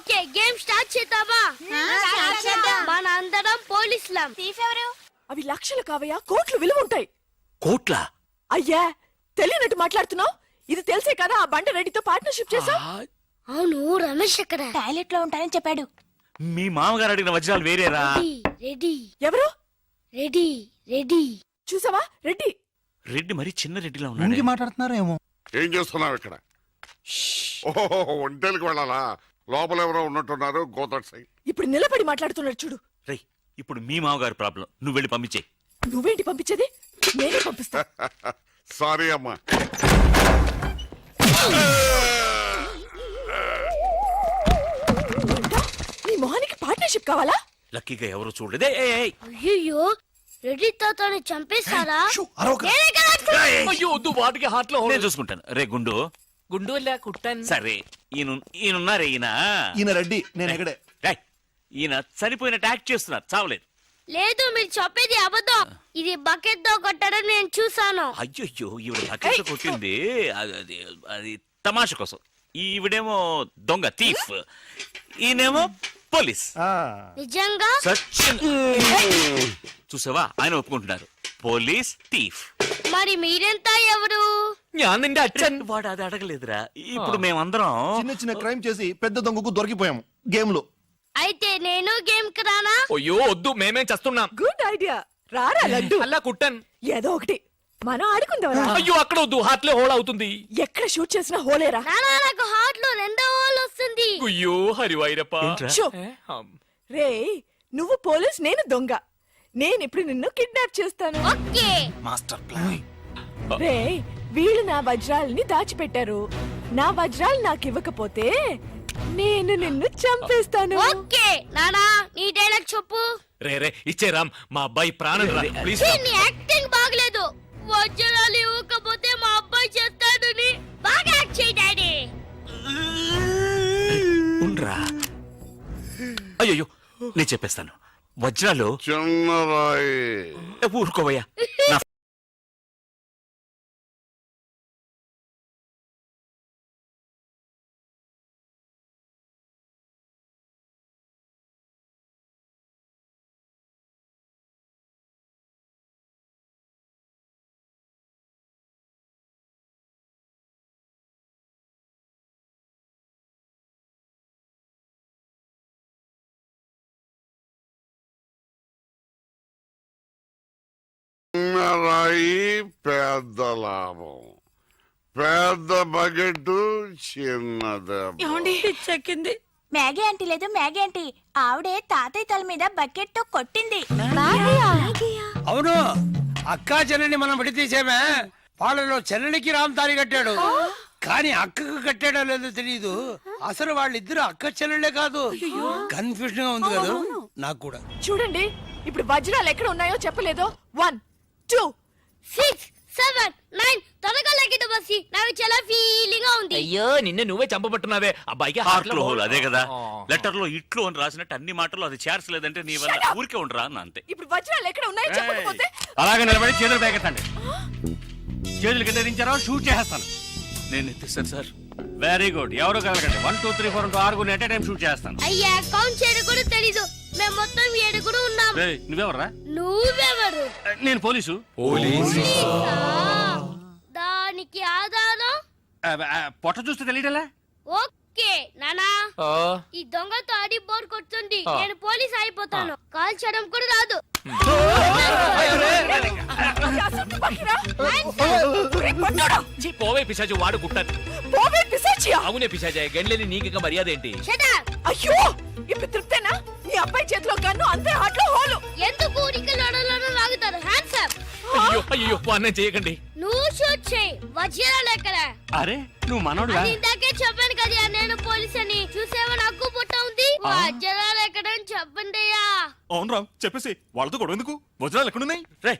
Okay game start చేద్దామా? మన అందరం పోలీసులం. థీఫ్ ఎవరు? అవి లక్షలు కావయ్యా, కోట్లు విలువ ఉంటాయి. కోట్ల? అయ్యా తెలియనట్టు మాట్లాడుతున్నావు. ఇది తెలిసే కదా ఆ బండ రెడ్డితో పార్ట్నర్షిప్ చేసావు. అవును, రమేష్ ఎక్కడ? టాయిలెట్ లో ఉంటానని చెప్పాడు. మీ మామగారు అడిగిన వజ్రాలు వేరేరా? రెడీ. ఎవరు? Ready ready. చూసావా రెడ్డి? రెడ్డి మరి చిన్న రెడ్డిలా ఉన్నాడు. మాట్లాడుతున్నారో ఏమో. ఏం చేస్తున్నావు ఇక్కడ? ఓహో, ఒంటేలకు వెళ్ళాలా? లోపల ఎవరో ఉన్నట్టున్నారు. గోదట్ సైడ్. ఇప్పుడు నిలబడి మాట్లాడుతున్నాడు చూడు. రేయ్, ఇప్పుడు మీ మామగారు ప్రాబ్లం, నువ్వు వెళ్ళి పంపించే. నువ్వేంటి పంపించేది? నేనే పంపిస్తా. సారీ అమ్మా. నీ మొహానికి పార్ట్నర్షిప్ కావాలా? లక్కీగా ఎవరు చూడలేదే. అయ్యో, రెడ్డి తాతని చంపేశారా? అయ్యో వద్దు, వాటికి హార్ట్ లో నేను చూసుకుంటాను. రే గుండు. గుండు కుట్టాను. సరే, ఈయనున్నారే ఈయన. ఈయన రెడ్డి, నేను ఎక్కడే. రేయ్, ఈయన చనిపోయినట్టు యాక్ట్ చేస్తున్నారు, చావలేదు. లేదు, మీరు చెప్పేది అబద్ధం. ఇది బకెట్ తో కొట్టడం నేను చూసాను. అయ్యో, ఈవిడ లక్కీతో కొట్టింది అది తమాషా కోసం. ఈవిడేమో దొంగ, థీఫ్. ఈయనేమో పోలీస్. నిజంగా? సచిన్. చూసావా, ఆయన ఒప్పుకుంటున్నారు. Police, thief. మరి మీరెంత ఎవరు? నిండి అచ్చన్. వాడు అది అడగలేదురా. ఇప్పుడు మేమందరం చిన్న చిన్న క్రైమ్ చేసి పెద్ద దొంగకు దొరికిపోయాము గేమ్ లో. అయితే నేను గేమ్ కి రానా? అయ్యో వద్దు, మేమేం చేస్తున్నాం. Good idea. రారా లడ్డు. అలా కుట్టాను. ఏదో ఒకటి మనం ఆడుకుందాం. అయ్యో అక్కడ వద్దు, హార్ట్ లో హోల్ అవుతుంది. ఎక్కడ షూట్ చేసినా హోలేరా. నానా, నాకు హార్ట్ లో రెండో హోల్ వస్తుంది. అయ్యో హరివైరప్ప. షో. రే, నువ్వు పోలీస్, నేను దొంగ. నేను ఇప్పుడు నిన్ను కిడ్నాప్ చేస్తాను. ఓకే. Master plan. రే, వీళ్ళు నా వజ్రాలని దాచిపెట్టారు. నా వజ్రాలు నాకు ఇవ్వకపోతే నేను నిన్ను చంపేస్తాను. ఓకే నానా, నీ డైలాగ్ చెప్పు. రే ఇచ్చే రామ్, మా అబ్బాయి ప్రాణం రా ప్లీజ్. నీ యాక్టింగ్ బాగలేదు. వజ్రాలు ఇవ్వకపోతే మా అబ్బాయి చేస్తాడు. బాగా యాక్ట్ చేయి డాడీ. ఉండ్రా. అయ్యో, నేను చెప్పేస్తాను. వజ్రాలు చిన్నరాయి. ఊరుకోవయ్యా. నా చిన్నరాయి పెద్ద లాభం. పెద్ద బకెట్ చిన్నది. చెక్కింది. మ్యాగీ ఆంటీ లేదు, మ్యాగీ ఆంటీ ఆవిడే తాతయ్య తల మీద బకెట్ తో కొట్టింది. అవును, అక్కా చెల్లెని మనం విడతీసేమే. వాళ్ళలో చెల్లెలికి రామ్ తాళి కట్టాడు, కానీ అక్కకు కట్టాడో లేదో తెలియదు. అసలు వాళ్ళిద్దరు అక్క చెల్లెళ్ళే కాదు. కన్ఫ్యూజన్ గా ఉంది కదా నాకు కూడా. చూడండి, ఇప్పుడు వజ్రాలు ఎక్కడ ఉన్నాయో చెప్పలేదు. 1 2 6 7 9 త్వరగా లెక్కిట బస్సి. నాకు చాలా ఫీలింగ్ గా ఉంది. అయ్యో నిన్ను నువ్వే చంపబట్టున్నావే. అబ్బాయికి హార్ట్ లో హోల్ అదే కదా. లెటర్ లో ఇట్లు అని రాసినట్టు అన్ని మాటలు అది చేర్చలేదంటే నీ వల్ల ఊరికే ఉండరా అన్న అంతే. ఇప్పుడు వజ్రాలు ఎక్కడ ఉన్నాయో చెప్పకపోతే అలాగే నిలబడి చేతులు పైకెత్తండి. చేతులు కింద దించారో షూట్ చేస్తాను. నేను ఎత్తిస్తాను సార్. Very good. ఎవరు కలగండి. 1 2 3 4 6 ఎట్ టైం షూట్ చేస్తాను. అయ్యా, కౌంట్ చేయడం కూడా తెలీదు. మేము మొత్తం 7 ఉన్నాం. నువ్వెవర్రా? నువ్వెవరు? నేను పోలీసు. పోలీసా? దానికి ఆధారం? పొట్ట చూస్తే తెలియటలా? ఓకే నానా, ఈ దొంగతో ఆడి బోర్ కొడుతుంది. నేను పోలీస్ అయిపోతాను. కాల్ చేయడం కూడా రాదు. పోవే పిశాచు, వాడు కుట్టాను. పోవే పిశాచియా? అవునే పిశాచే, గండ్లేని నీకు మర్యాద ఏంటి? Shut up! అయ్యో, ఇప్పుడు తృప్తేనా? నీ అబ్బాయి చేతిలో గన్ను, అంతే హార్ట్ లో హోలు. ఎందుకు ఊరికి లడలను లాగుతారు? Hands up. అయ్యో అన్నం చేయకండి. నువ్వు షూట్ చేయి. వజ్రాలు ఎక్కడ? అరే నువ్వు మనోడు. అది ఇందాకే చెప్పాను కదా నేను పోలీస్ అని. చూసేవా, నాకు పుట్ట ఉంది. వజ్రాలు ఎక్కడ అని చెప్పండి అయ్యా. అవునరా, చెప్పేసి వాళ్ళతో గొడవ ఎందుకు? వజ్రాలు ఎక్కడున్నాయి? రే,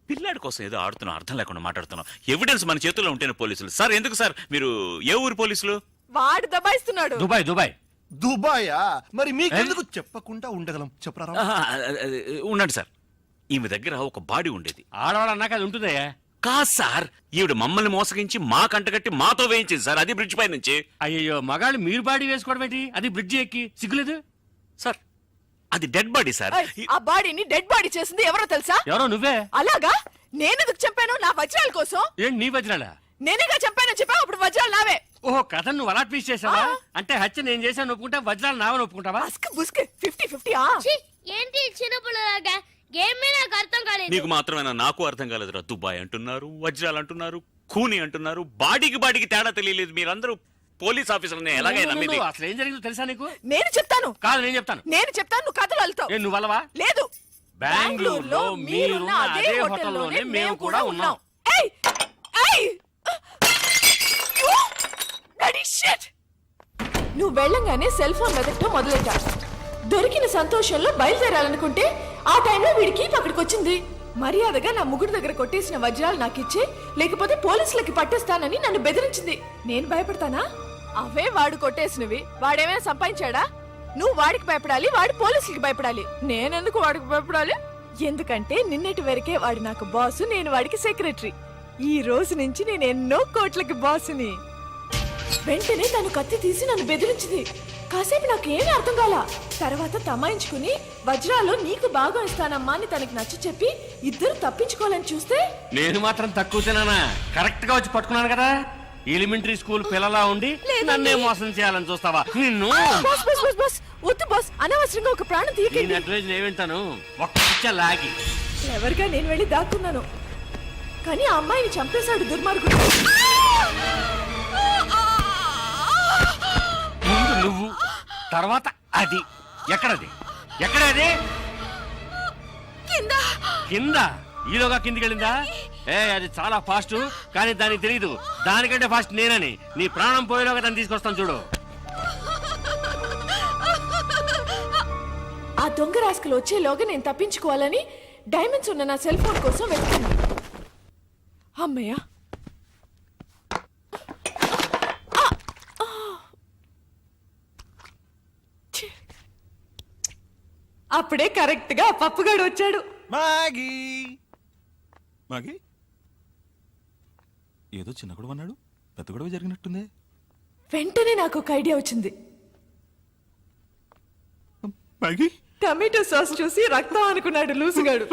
పిల్లాడి కోసం ఏదో ఆడుతున్నాం, అర్థం లేకుండా మాట్లాడుతున్నాం. ఎవిడెన్స్ మన చేతుల్లో ఉంటేనే పోలీసులు. సార్ ఎందుకు సార్ మీరు ఏ ఊరు పోలీసులు? వాడు దబాయిస్తున్నాడు. దుబాయ్. దుబాయా? మరి మీకెందుకు చెప్పకుండా ఉండగలం చెప్పరా? ఉండండి సార్. ఈమె దగ్గర ఒక బాడీ ఉండేది. ఆడవాళ్ళు అన్నాక అది ఉంటుందయ్యా. కాదు సార్, ఈవిడ మమ్మల్ని మోసగించి మా కంటగట్టి మాతో వేయించింది సార్, అది బ్రిడ్జ్ పై నుంచి. అయ్యో మగాళ్ళు మీరు బాడీ వేసుకోవడం ఏంటి? అది బ్రిడ్జి ఎక్కి సిగ్గులేదు? సార్ అది డెడ్ బాడీ సార్. ఏయ్, ఆ బాడీని డెడ్ బాడీ చేసింది ఎవరో తెలుసా? ఎవరో నువ్వే. అలాగా నేనెందుకు చంపాను? నా వజ్రాల కోసం. ఏంటి నీ వజ్రాలా? నేనేగా చంపానని చెప్పావు, అప్పుడు వజ్రాలు నావే. ఓహో కథ నువ్వు అలా ట్వీస్ట్ చేసావా? అంటే హత్య నేను చేశాను ఒప్పుకుంటా, వజ్రాలు నావని ఒప్పుకుంటావా? బస్క్ బుస్క్ 50-50 ఛీ, ఏంటి ఈ చిన్నపిల్లలాగా గేమ్ మీద నాకు అర్థం కాలేదు. నీకు మాత్రమేనా? నాకు అర్థం కాలేదురా. దుబాయ్ అంటున్నారు, వజ్రాలు అంటున్నారు, కూని అంటున్నారు, బాడీకి తేడా తెలియలేదు. మీరందరూ పోలీస్ ఆఫీసర్ని ఎలాగైనా నమ్మింది. అసలు ఏం జరిగిందో తెలుసా నీకు? నేను చెప్తాను. కాదు నేను చెప్తాను. నేను చెప్తాను, నువ్వు కథలు వెళ్తావు. ఏ నువ్వు అలవా? లేదు, బెంగళూరులో మీరున్న అదే హోటల్లోనే మేము కూడా ఉన్నాం. ఏయ్ ఏయ్ You bloody shit! నువ్వు వెళ్ళంగానే సెల్ ఫోన్ వెతకటం మొదలెట్టా. దొరికిన సంతోషంలో బయలుదేరాలనుకుంటే ఆ టైంలో వీడికి అక్కడికి వచ్చింది. మర్యాదగా నా ముగ్గురు దగ్గర కొట్టేసిన వజ్రాలు నాకు ఇచ్చే, లేకపోతే పోలీసులకి పట్టేస్తానని నన్ను బెదిరించింది. నేను భయపడతానా? అవే వాడు కొట్టేసినవి. వాడేమైనా సంపాదించాడా? నువ్వు వాడికి భయపడాలి, వాడు పోలీసులకి భయపడాలి. నేనెందుకు వాడికి భయపడాలి? ఎందుకంటే నిన్నటి వరకే వాడు నాకు బాసు, నేను వాడికి సెక్రటరీ. ఈ రోజు నుంచి నేను ఎన్నో కోట్లకి బాసుని. వెంటనే తను కత్తి తీసి నన్ను బెదిరించింది. కాసేపు నాకు ఏమీ అర్థం కాల. తర్వాత తమాయించుకుని వజ్రాలు నీకు బాగా ఇస్తానమ్మా అని తనకి నచ్చ చెప్పి ఇద్దరు తప్పించుకోవాలని చూస్తే నేను మాత్రం తక్కువ తినానా? కరెక్ట్ గా వచ్చి పట్టుకున్నాను కదా. ఎలిమెంటరీ స్కూల్ పిల్లలా ఉండి నన్నే మోసం చేయాలని చూస్తావా? నిన్ను బాస్ బాస్ బాస్ బాస్ వద్దు బాస్, అనవసరంగా ఒక ప్రాణం నేను తీయకండి. అడ్వైజ్ ఏమింటాను, ఒక్క పిచ్చ లాగి ఎవరిగా నేను వెళ్ళి దాక్కున్నాను, కానీ ఆ అమ్మాయిని చంపేశాడు దుర్మార్గుడు. ముందు నువ్వు, తర్వాత అది. ఎక్కడది? ఎక్కడది? కింద. ఈలోగా కిందికి వెళ్ళిందా? ఏ అది చాలా ఫాస్ట్, కానీ దానికి తెలియదు దానికంటే ఫాస్ట్ నేనని. నీ ప్రాణం పోయేలోగా దాన్ని తీసుకొస్తాను చూడు. ఆ దొంగ రాస్కలు వచ్చేలోగా నేను తప్పించుకోవాలని డైమండ్స్ ఉన్న నా సెల్ ఫోన్ కోసం వెతుకున్నాను. అమ్మయ్య, అప్పుడే కరెక్ట్ గా పప్పుగాడు వచ్చాడు. మాగీ మాగీ ఏదో చిన్న గొడవ అన్నాడు, పెద్ద గొడవ జరిగినట్టుంది. వెంటనే నాకు ఒక ఐడియా వచ్చింది. మాగీ టమాటో సాస్ చూసి రక్తం అనుకున్నాడు లూసుగాడు.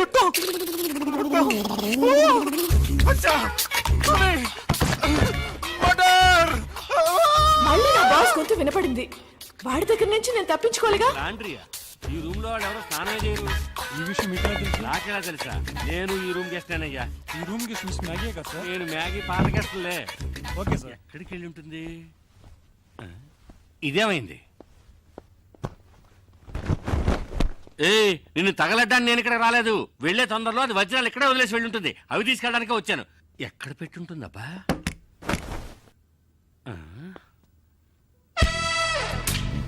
మళ్ళీ నా బాస్ గొంతు వినపడింది. వాడి దగ్గర నుంచి నేను తప్పించుకోలేగా. లాండ్రియా, ఈ రూమ్ లో వాళ్ళు ఎవరో స్నానం చేయరు. ఈ విషయం మీకు నాకెలా తెలుసా? నేను ఈ రూమ్ గెస్టేనయ్యా. ఈ రూమ్ కి మిస్ మ్యాగీ కదా సార్? నేను మ్యాగీ పాత గెస్టులే. Okay sir. ఎక్కడికి వెళ్ళి ఉంటుంది? ఇదేమైంది? ఏయ్, నిన్ను తగలడ్డానికి నేను ఇక్కడ రాలేదు. వెళ్లే తొందరలో అది వజ్రాలు ఇక్కడే వదిలేసి వెళ్ళి ఉంటుంది. అవి తీసుకెళ్ళడానికే వచ్చాను. ఎక్కడ పెట్టుంటుందబ్బా?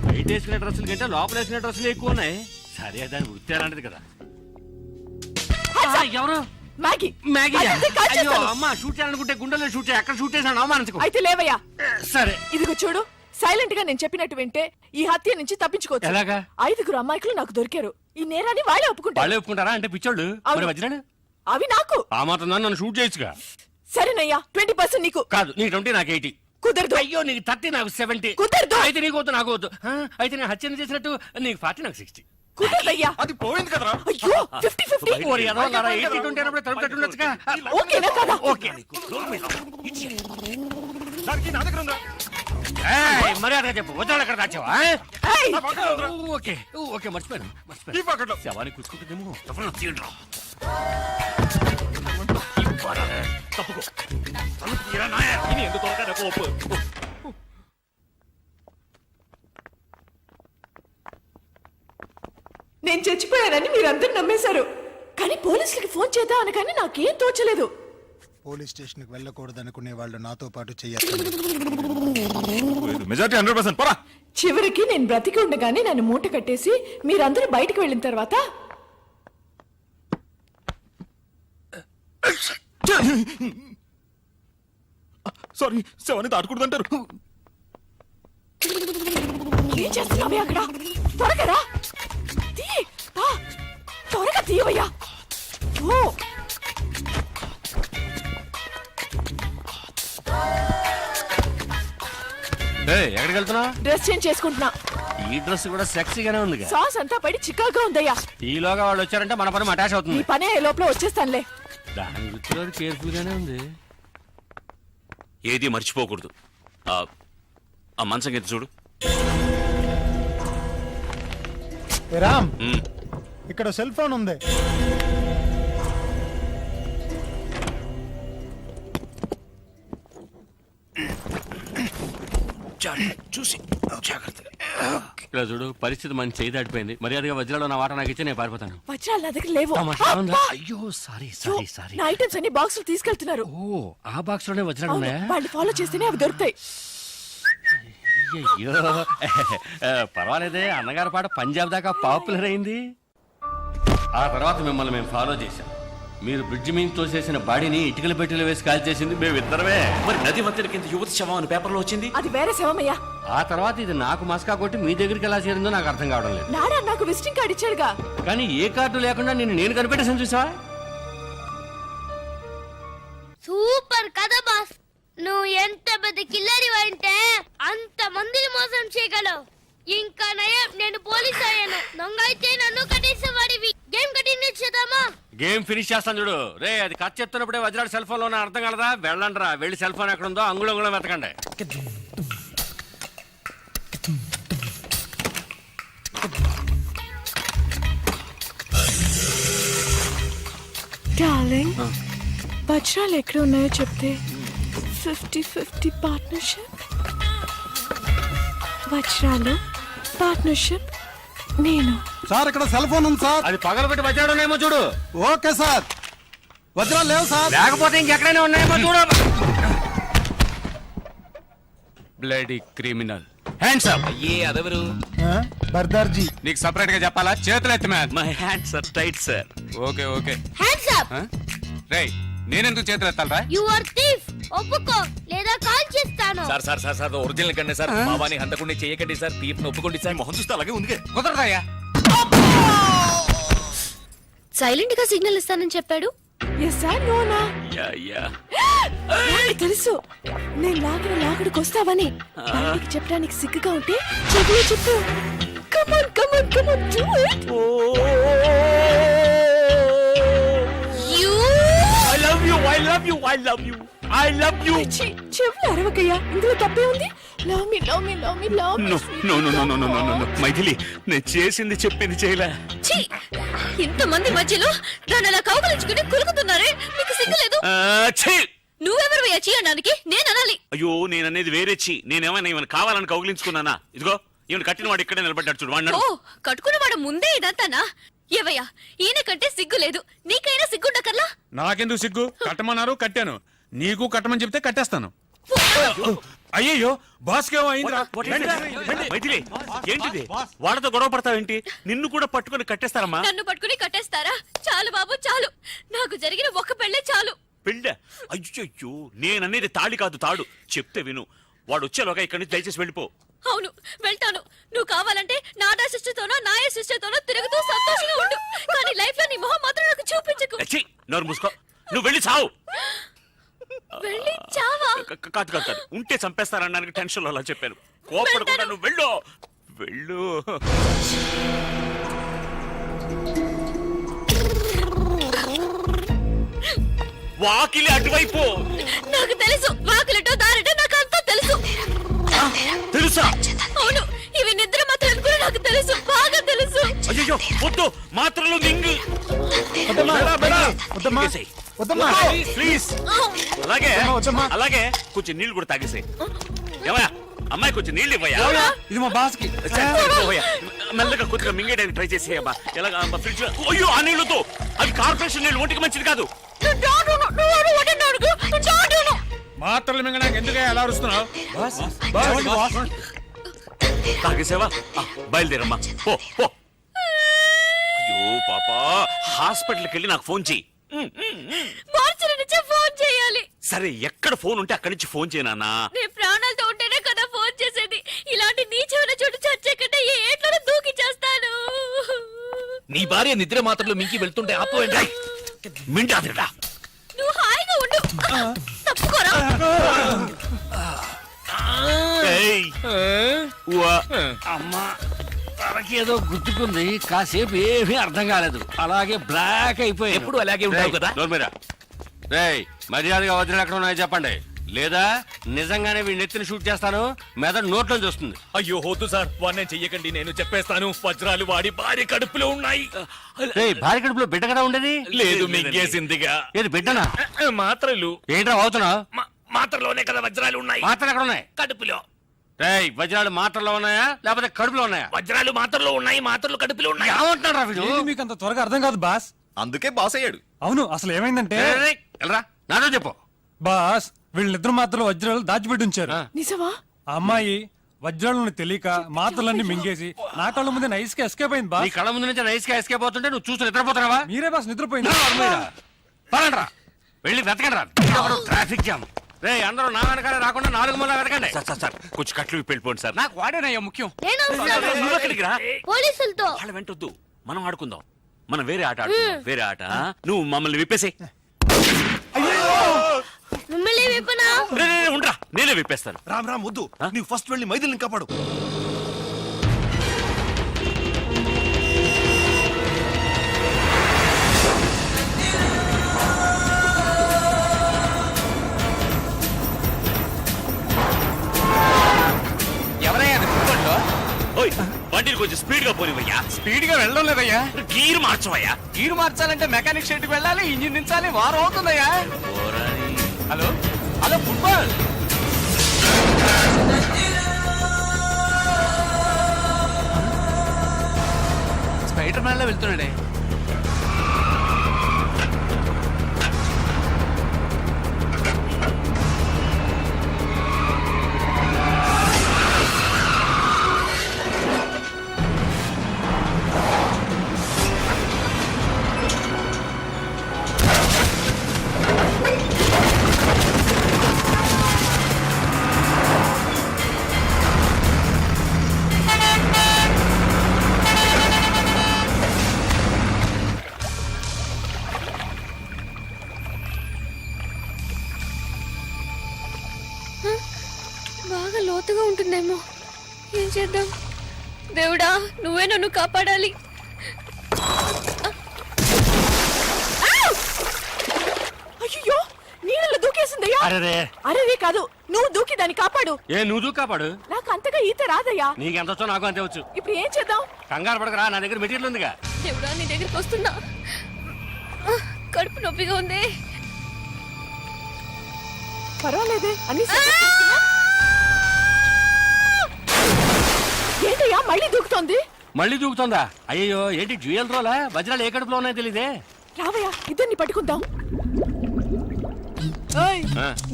బయట వేసుకునే డ్రెస్సుల కంటే లోపల వేసుకునే డ్రెస్సులు ఎక్కువ ఉన్నాయి. సరే దాని వృత్తి అలాంటిది కదా. ఎవరు? Maggi Maggi? అయితే కాల్ అయ్యో చేస్తాను. అమ్మ, షూట్ చేయాలనుకుంటే గుండెల్లో షూట్ చేయి. అక్కడ షూట్ చేశాను, అవమానించుకో. అయితే లేవయ్యా. సరే ఇదిగో చూడు, సైలెంట్ గా నేను చెప్పినట్టు వింటే ఈ హత్య నుంచి తప్పించుకోవచ్చు. ఎలాగా? 5 అమ్మాయికులు నాకు దొరికారు. ఈ నేరాన్ని వాళ్ళే ఒప్పుకుంటారు. వాళ్ళే ఒప్పుకుంటారా? అంటే పిచ్చోళ్ళు. అవును. మరి వజ్రాలు అవి నాకు. ఆ మాత్రం దాన్ని నన్ను షూట్ చేయొచ్చుగా. సరేనయ్యా, 20% నీకు. కాదు, నీకు 20 నాకు 80. కుదరదు. అయ్యో, నీకు 30 నాకు 70. కుదరదు. అయితే నీకు వద్దు, నాకు వద్దు. అయితే నేను హత్య చేసినట్టు నీకు 40 నాకు 60. కుదరదయ్యా. అది పోయింది కదరా. అయ్యో 50-50. ఓరి ఎదవలారా, 80-20 అన్నప్పుడు తలుపు కట్టుండొచ్చుగా. ఓకేనా కదా? ఓకే. దానికి నా దగ్గర ఉందా? ఏయ్, మర్యాదగా చెప్పు, వజ్రాలు ఎక్కడ దాచావా? ఏయ్, ఓకే ఓకే, మర్చిపోయాను ఈ మర్చిపోయాను. పక్కన శవాన్ని కూర్చుకుంటుందేమో. ఎవరన్నా తీయండిరా. తప్పుకో. తలుపు తీయరా నాయ. ఇది ఎందుకు త్వరగా కోపు? నేను చచ్చిపోయానని మీరందరూ నమ్మేశారు. కానీ పోలీసులకి ఫోన్ చేద్దాం అనగానే నాకేం తోచలేదు. పోలీస్ స్టేషన్ కి వెళ్ళకూడదు అనుకునే వాళ్ళు నాతో పాటు చేయాలి. మెజారిటీ 100%. పోరా. చివరికి నేను బ్రతికి ఉండగానే నన్ను మూట కట్టేసి మీరందరూ బయటికి వెళ్ళిన తర్వాత సారీ, శవాన్ని దాటకూడదంటారు. ఏం చేస్తున్నావే అక్కడ? త్వరగా రా. త్వరగా తీయవయ్యా. ఓ ఎక్కడికి వెళ్తున్నావు? డ్రెస్ చేంజ్ చేసుకుంటున్నా. ఈ డ్రెస్ కూడా సెక్సీగానే ఉంది. సాస్ అంతా పడి చికాగా ఉందయ్యా. ఈలోగా వాళ్ళు వచ్చారంటే మన పని అటాచ్ నీ అవుతుంది. పనే ఏ లోపల వచ్చేస్తానులే. దాని వృత్తిలో కేర్ఫుల్ గానే ఉంది. ఏది మర్చిపోకూడదు. ఆ మంచం కింద చూడు. రామ్ ఉమ్. ఇక్కడ సెల్ ఫోన్ ఉంది. చూసి జాగ్రత్తగా. ఇలా చూడు, పరిస్థితి మంచి చేయి దాటిపోయింది. మర్యాదగా వజ్రాలు నా వాట నాకు ఇచ్చి నేను పారిపోతాను. వజ్రాలు నా దగ్గర లేవు. తమాషా ఉందా? అబ్బా! అయ్యో సారీ యో, సారీ సారీ. నా ఐటమ్స్ అన్ని బాక్సులు తీసుకెళ్తున్నారు. ఓ ఆ బాక్స్ లోనే వజ్రాలు అవును, ఉన్నాయా? వాళ్ళు ఫాలో చేస్తేనే అవి దొరుకుతాయి. అయ్యో పర్వాలేదే, అన్నగారి పాట పంజాబ్ దాకా పాపులర్ అయింది. ఆ తర్వాత మిమ్మల్ని మేము ఫాలో చేశాం. మీరు బ్రిడ్జ్ మీద తోసేసిన బాడీని ఇటుకల పెట్టెలు వేసి కాల్ చేసింది మేమిద్దరమే. మరి నది మధ్యన కింద యువతి శవం అని పేపర్లో వచ్చింది. అది వేరే శవమయ్యా. ఆ తర్వాత ఇది నాకు మస్కా కొట్టి మీ దగ్గరికి ఎలా చేరిందో నాకు అర్థం కావడం లేదు. నాడా నాకు విజిటింగ్ కార్డు ఇచ్చాడుగా. కానీ ఏ కార్డు లేకుండా నేను కనిపెట్టేసాను చూసా. సూపర్ కదా బాస్. నువ్వు ఎంత పెద్ద కిల్లరి అంటే అంత మందిని మోసం చేయగలవు. ఇంకా నయం, నేను పోలీస్ అయ్యాను. దొంగ అయితే నన్ను కట్టేసేవాడివి. గేమ్ కంటిన్యూ చేద్దామా? గేమ్ ఫినిష్ చేస్తాను చూడు. రే అది కట్ చెప్తున్నప్పుడే వజ్రాడు సెల్ ఫోన్ లో అర్థం కలదా? వెళ్ళండి రా, వెళ్ళి సెల్ ఫోన్ ఎక్కడ ఉందో అంగుళం వెతకండి. డార్లింగ్, వజ్రాలు ఎక్కడ ఉన్నాయో చెప్తే 50-50 పార్ట్నర్షిప్. వజ్రాలు పార్ట్నర్షిప్ నేను. సార్ ఇక్కడ సెల్ ఫోన్ ఉంది సార్. అది పగలబెట్టి వజ్రాడు ఉన్నాయేమో చూడు. Okay sir. వజ్రాలు లేవు సార్. లేకపోతే ఇంకెక్కడైనా ఉన్నాయేమో చూడు. Bloody criminal. Hands up. ఏ అదెవరు? బర్దార్జీ. నీకు సపరేట్ గా చెప్పాలా? చేతులు ఎత్తి man. My hands are tight sir. Okay okay. Hands up. రేయ్, నేనెందుకు చేతులు ఎత్తాలరా? You are thief. ఒప్పుకో లేదా కాల్ చేస్తాను. Sir sir sir sir original కండి సార్. మావాని హంతకుండా చేయకండి సార్. తీర్పుని ఒప్పుకోండి సార్. మొహం చూస్తే అలాగే ఉంది. కుదరదాయా? సైలెంట్ గా సిగ్నల్ ఇస్తానని చెప్పాడు. ఎస్ సార్, నోనా. Yeah yeah. నాకు తెలుసు నేను లాగడికి వస్తావని. బయటికి చెప్పడానికి సిగ్గుగా ఉంటే చెవులు చెప్పు. Come on come on come on do it. I love you. I love you. I love you. I love you. చెవులు అరవకయ్యా, ఇందులో తప్పే ఉంది. Love me love me love me love me. No, no, no, no, no, no, no, no. Maithili, నేను చేసింది చెప్పింది చేయలే. ఇంతమంది మధ్యలో నన్ను అలా కౌగలించుకుని కులుకుతున్నారే, మీకు సిగ్గులేదు? ఛీ! నువ్వెవరు చేయడానికి నేను అనాలి. అయ్యో, నేననేది వేరే ఛీ. నేనేమైనా కావాలని కౌగిలించుకున్నానా? ఇదిగో ఈవెన్ కట్టిన వాడు ఇక్కడే నిలబడ్డాడు చూడు. వాడినాడు. ఓ, కట్టుకున్నవాడు ముందే ఇదంతానా? ఏవయ్యా, ఈయన కంటే సిగ్గు లేదు, నీకైనా సిగ్గుండకర్లా? నాకెందుకు సిగ్గు? కట్టమన్నారు, కట్టాను. నీకు కట్టమని చెప్తే కట్టేస్తాను. అయ్యయ్యో, బాస్కేమో అయిందిరా. మైథిలి, ఏంటిది? వాళ్ళతో గొడవ పడతావేంటి? నిన్ను కూడా పట్టుకొని కట్టేస్తారమ్మా. నన్ను పట్టుకుని కట్టేస్తారా? చాలు బాబు చాలు, నాకు జరిగిన ఒక్క పెళ్ళే చాలు. పెళ్ళ? అయ్యయ్యో, నేననేది తాళి కాదు, తాడు. చెప్తే విను. వాడు వచ్చేలోగా ఇక్కడి నుంచి దయచేసి వెళ్ళిపో. అవును, వెళ్తాను. నువ్వు కావాలంటే నాడా సిస్టర్తోనో నాయ సిస్టర్తోనో తిరుగుతూ సంతోషంగా ఉండు, కానీ లైఫ్ లో నీ మొహం మాత్రం నాకు చూపించకు. ఛీ, నోరు మూసుకో. నువ్వు వెళ్ళి చావు. వెళ్ళి చావా? కాదు కాదు కాదు, ఉంటే చంపేస్తారనడానికి టెన్షన్ లో అలా చెప్పాను. కోపడకుండా నువ్వు వెళ్ళు. వెళ్ళు. వాకిలి అటువైపు. నాకు తెలుసు, వాకిలటో దారిటో నాకు అంతా తెలుసు. తెలుసా? అవును, ఇవి నిద్ర మాత్రం కూడా నాకు తెలుసు, బాగా తెలుసు. అయ్యో, వద్దు, మాత్రలు మింగు. ప్లీజ్. అలాగే అలాగే కొంచెం నీళ్లు కూడా తాగేసాయి. ఏమయ్యా, అమ్మాయి కొంచెం నీళ్ళు ఇవ్వయా. ఇది మా బాస్ కి. మెల్లగా కొద్దిగా మింగేయడానికి ట్రై చేసేయమ్మా. ఎలాగా ఫ్రిడ్జ్? అయ్యో, ఆ నీళ్లతో అవి కార్పొరేషన్ నీళ్ళు, ఒంటికి మంచిది కాదు. మాత్రలు మింగడానికి ఎందుకే ఎలా అరుస్తున్నావు? తాగేసేవా? బయలుదేరమ్మా, పో పో. అయ్యో పాపా, హాస్పిటల్కి వెళ్ళి నాకు ఫోన్ చెయ్యి. మార్చి నుంచే ఫోన్ చేయాలి. సరే, ఎక్కడ ఫోన్ ఉంటే అక్కడి నుంచి ఫోన్ చేయనా? నీ ప్రాణాలతో ఉంటేనే కదా ఫోన్ చేసేది. ఇలాంటి నీచమైన చోటు చచ్చే కంటే ఏ ఏట్లో దూకి చేస్తాను. నీ భార్య నిద్ర మాత్రలు మింకి వెళ్తుంటే ఆపోయండి. మింటాదిరా. నువ్వు హాయిగా ఉండు. తప్పుకోరా. ఏయ్, ఉవ్వా. అమ్మా తనకేదో గుర్తుకుంది, కాసేపు ఏమీ అర్థం కాలేదు, అలాగే బ్లాక్ అయిపోయి. ఎప్పుడు అలాగే ఉంటావు కదా. రేయ్ మర్యాదగా వజ్రాలు ఎక్కడ ఉన్నాయో చెప్పండి, లేదా నిజంగానే వీడిని ఎత్తిని షూట్ చేస్తాను, మెదడు నోట్లో చూస్తుంది. అయ్యో వద్దు సార్, వాడిని చెయ్యకండి, నేను చెప్పేస్తాను. వజ్రాలు వాడి భార్య కడుపులో ఉన్నాయి. రేయ్ భార్య కడుపులో బిడ్డ కదా ఉండేది? లేదు, మింగేసిందిగా. ఏది బిడ్డనా? మాత్రలు. ఏంట్రా అవుతున్నావు? మాత్రలోనే కదా వజ్రాలు ఉన్నాయి. మాత్రలు ఎక్కడ ఉన్నాయి? కడుపులో. రేయ్ వజ్రాలు మాత్రలో ఉన్నాయా లేకపోతే కడుపులో ఉన్నాయా? వజ్రాలు మాత్రలో ఉన్నాయి, మాత్రలు కడుపులో ఉన్నాయి. ఏమంటున్నారా వీడు? మీకు అంత త్వరగా అర్థం కాదు బాస్. అందుకే బాస్ అయ్యాడు. అవును, అసలు ఏమైందంటే రేయ్, వెళ్ళరా, నాతో చెప్పు. బాస్ వీళ్ళిద్దరు మాత్రలు వజ్రాలు దాచిపెట్టి ఉంచారు. నిజమా? ఆ అమ్మాయి వజ్రాలను తెలియక మాత్రలన్నీ మింగేసి నా కళ్ళ ముందే నైస్ గా ఎస్కేప్ అయింది నీ బాస్. కళ్ళ ముందు నుంచి నైస్ గా ఎస్కేప్ అవుతుంటే నువ్వు చూసి నిద్రపోతున్నావా? మీరే బాస్ నిద్రపోయింది. పదండ్రా, వెళ్ళి వెతకండి రా. Traffic jam. రే అందరూ నా వెనకాల రాకుండా 4 మూల వెతకండి. సార్ కొంచెం కట్లు విప్పి వెళ్ళిపోండి సార్. నాకు వాడేనయ్యా ముఖ్యం. నేను వస్తాను. నువ్వు ఎక్కడికి రా? పోలీసులతో. వాళ్ళ వెంటొద్దు, మనం ఆడుకుందాం. మనం వేరే ఆట ఆడుకుందాం, వేరే ఆట. నువ్వు మమ్మల్ని విప్పేసే. మిమ్మల్ని విప్పనా? ఉండరా, నేనే విప్పేస్తాను. రామ్ రామ్ వద్దు, నీవు ఫస్ట్ వెళ్ళి మైథిలిని కాపాడు. ఎవరయ్యా ఓయ్, బండిని కొంచెం స్పీడ్ గా పోనివయ్యా. స్పీడ్ గా వెళ్ళడం లేదయ్యా. గీరు మార్చవయ్యా. గీరు మార్చాలంటే మెకానిక్ షెడ్ కి వెళ్ళాలి, ఇంజిన్ దించాలి, వారం అవుతుందయ్యా. Hello hello football. Spider Man లో వెళ్తున్నాడే. బాగా లోతుగా ఉంటుందేమో. ఏం చేద్దాం? దేవుడా, నువ్వే నన్ను కాపాడాలి. అయ్యో, నీళ్ళలో దూకేసిందయ్యా. అరే అరే కాదు, నువ్వు దూకి దాన్ని కాపాడు. ఏ నువ్వు కాపాడు. నాకు అంతగా ఈత రాదయ్యా. నీకెంత వచ్చో నాకు అంతే వచ్చు. ఇప్పుడు ఏం చేద్దాం? కంగారు పడకరా, నా దగ్గర మెటీరియల్ ఉందిగా. దేవుడా, నీ దగ్గరికి వస్తున్నా. కడుపు నొప్పిగా ఉంది. పర్వాలేదే, అన్ని సర్దేసుకుంటున్నా. ఏంటయ్యా మళ్ళీ దూకుతోంది? మళ్ళీ దూకుతుందా? అయ్యో ఏంటి డ్యూయల్ రోలా? వజ్రాలు ఏ కడుపులో ఉన్నాయో తెలీదే. రావయ్యా, ఇద్దరిని పట్టుకుందాం. ఓయ్,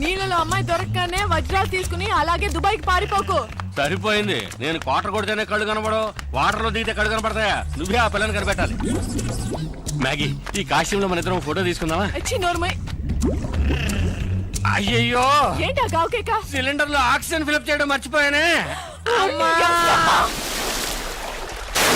నీళ్ళలో అమ్మాయి దొరకగానే వజ్రాలు తీసుకుని అలాగే దుబాయ్కి పారిపోకు. సరిపోయింది. నేను క్వార్టర్ కొడితేనే కళ్ళు కనబడవు, వాటర్ లో దిగితే కళ్ళు కనపడతాయా? నువ్వే ఆ పిల్లని కనిపెట్టాలి. మ్యాగీ, ఈ కాశ్యంలో మన ఇద్దరం ఫోటో తీసుకుందామా? వచ్చి నోర్మై. అయ్యయ్యో, ఏంటా గావుకేక? సిలిండర్ లో ఆక్సిజన్ ఫిల్అప్ చేయడం మర్చిపోయానే. అమ్మా!